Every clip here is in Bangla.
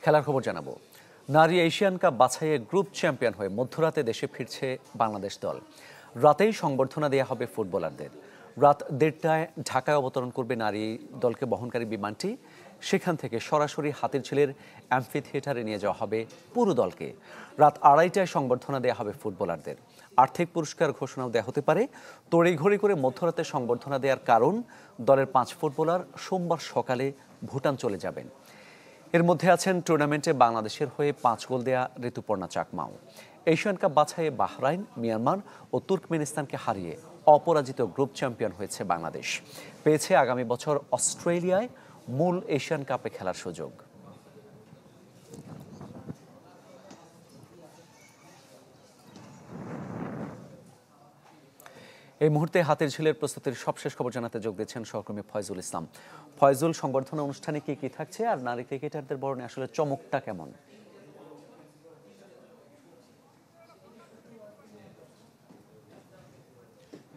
খেলার খবর জানাবো। নারী এশিয়ান কাপ বাছাইয়ে গ্রুপ চ্যাম্পিয়ন হয়ে মধ্যরাতে দেশে ফিরছে বাংলাদেশ দল। রাতেই সংবর্ধনা দেওয়া হবে ফুটবলারদের। রাত 1:30টায় ঢাকায় অবতরণ করবে নারী দলকে বহনকারী বিমানটি। সেখান থেকে সরাসরি হাতিরঝিলের অ্যাম্ফি থিয়েটারে নিয়ে যাওয়া হবে পুরো দলকে। রাত 2:30টায় সংবর্ধনা দেওয়া হবে ফুটবলারদের। আর্থিক পুরস্কার ঘোষণাও দেওয়া হতে পারে। তড়িঘড়ি করে মধ্যরাতে সংবর্ধনা দেওয়ার কারণ, দলের 5 ফুটবলার সোমবার সকালে ভুটান চলে যাবেন। এর মধ্যে আছেন টুর্নামেন্টে বাংলাদেশের হয়ে 5 গোল দেয়া ঋতুপর্ণা চাকমাও। এশিয়ান কাপ বাছাইয়ে বাহরাইন, মিয়ানমার ও তুর্কমেনিস্তানকে হারিয়ে অপরাজিত গ্রুপ চ্যাম্পিয়ন হয়েছে বাংলাদেশ। পেয়েছে আগামী বছর অস্ট্রেলিয়ায় মূল এশিয়ান কাপে খেলার সুযোগ। এই মুহূর্তে হাতিরঝিলের প্রস্তুতির সবশেষ খবর জানাতে যোগ দিচ্ছেন সহকর্মী ফয়জুল ইসলাম। ফয়জুল, সংবর্ধনা অনুষ্ঠানে কি থাকছে আর নারী ক্রিকেটারদের বরণে আসলে চমকটা কেমন?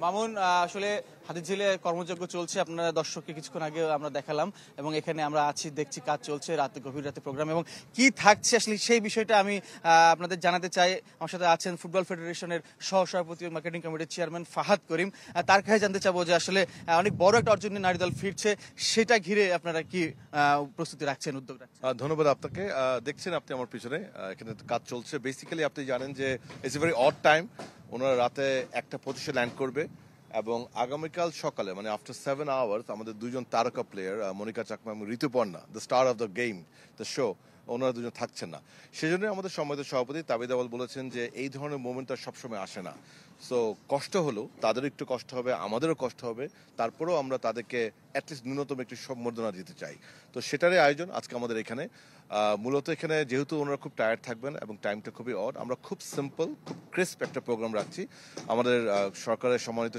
মামুন, আসলে হাতিরঝিলে কর্মযজ্ঞ চলছে, আপনারা দর্শককে কিছুক্ষণ আগে আমরা দেখালাম এবং এখানে আমরা আছি, দেখছি কাজ চলছে, গভীর রাতে প্রোগ্রাম এবং কি থাকছে আসলে সেই বিষয়টা আমি আপনাদের জানাতে চাই। আমার সাথে আছেন ফুটবল ফেডারেশনের সহসভাপতি ও মার্কেটিং কমিটির চেয়ারম্যান ফাহাদ করিম। তার কাছে জানতে চাবো যে আসলে অনেক বড় একটা অর্জন নিয়ে নারী দল ফিরছে, সেটা ঘিরে আপনারা কি প্রস্তুতি রাখছেন, উদ্যোগ রাখছেন? ধন্যবাদ আপনাকে। দেখছেন আপনি আমার পিছনে এখানে কাজ চলছে। বেসিক্যালি আপনি জানেন যে it's a very odd time. ওনারা রাতে 1:25 ল্যান্ড করবে এবং আগামীকাল সকালে মানে আফটার 7 আওয়ার্স আমাদের দুজন তারকা প্লেয়ার মনিকা চাকমা এবং Rituparna, the star of the game, the show, ওনারা দুজন থাকছেন না। সেজন্য আমাদের সম্মানিত সভাপতি তাবিদ আওয়াল বলেছেন যে এই ধরনের মোমেন্ট আর সবসময় আসে না। সো কষ্ট হলো, তাদেরও একটু কষ্ট হবে, আমাদেরও কষ্ট হবে, তারপরেও আমরা তাদেরকে অ্যাটলিস্ট ন্যূনতম একটু সম্বর্ধনা দিতে চাই। তো সেটারই আয়োজন আজকে আমাদের এখানে। মূলত এখানে যেহেতু ওনারা খুব টায়ার্ড থাকবেন এবং টাইমটা খুবই অড, আমরা খুব সিম্পল, খুব ক্রিস্প একটা প্রোগ্রাম রাখছি। আমাদের সরকারের সম্মানিত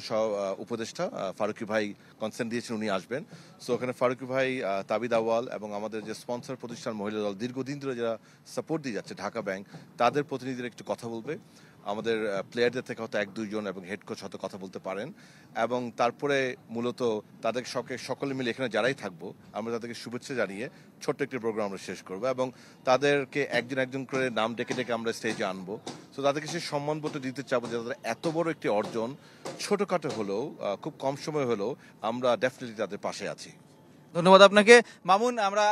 উপদেষ্টা ফারুকি ভাই কনসেন্ট দিয়েছেন, উনি আসবেন। সো ওখানে ফারুকি ভাই, তাবিদ আওয়াল এবং আমাদের যে স্পন্সর প্রতিষ্ঠান মহিলা দল দীর্ঘদিন ধরে যারা সাপোর্ট দিয়ে যাচ্ছে ঢাকা ব্যাংক, তাদের প্রতিনিধিরা একটু কথা বলবে। আমাদের প্লেয়ারদের থেকে হয়তো 1-2 জন এবং হেড কোচ হয়তো কথা বলতে পারেন এবং তারপরে মূলত তাদের সকলে মিলে এখানে যারাই থাকবো আমরা তাদেরকে শুভেচ্ছা জানিয়ে ছোট্ট একটি প্রোগ্রাম আমরা শেষ করবো এবং তাদেরকে একজন একজন করে নাম ডেকে ডেকে আমরা স্টেজে আনবো। তো তাদেরকে সেই সম্মানবোধটা দিতে চাবো যে তাদের এত বড় একটি অর্জন ছোটখাটো হলেও, খুব কম সময় হলেও আমরা ডেফিনেটলি তাদের পাশে আছি। ধন্যবাদ আপনাকে। মামুন, আমরা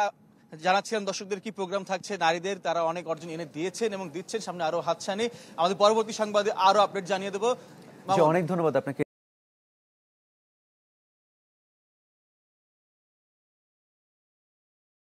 জানাচ্ছিলাম দর্শকদের কি প্রোগ্রাম থাকছে নারীদের, তারা অনেক অর্জন এনে দিয়েছেন এবং দিচ্ছেন, সামনে আরো হাতছানি। আমাদের পরবর্তী সংবাদে আরো আপডেট জানিয়ে দেবো। অনেক ধন্যবাদ আপনাকে।